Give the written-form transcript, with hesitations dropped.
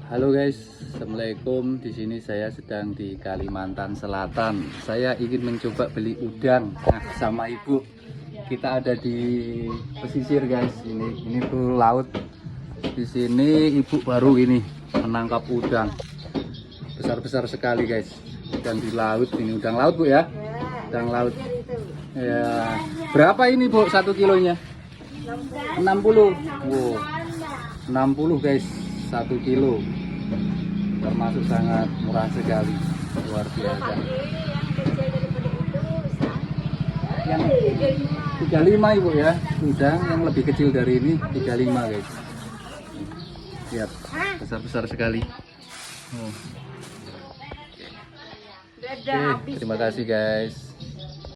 Halo guys, assalamualaikum. Di sini saya sedang di Kalimantan Selatan. Saya ingin mencoba beli udang sama ibu. Kita ada di pesisir guys. Ini tuh laut. Di sini ibu baru ini menangkap udang besar-besar sekali guys. Udang di laut. Ini udang laut bu ya? Udang laut. Ya. Berapa ini bu? 1 kilonya? 60. Wow. 60 guys. 1 kilo, termasuk sangat murah sekali, luar biasa. Yang 35 ibu ya, udang yang lebih kecil dari ini 35 guys. Lihat, besar-besar sekali. Oke, terima kasih guys.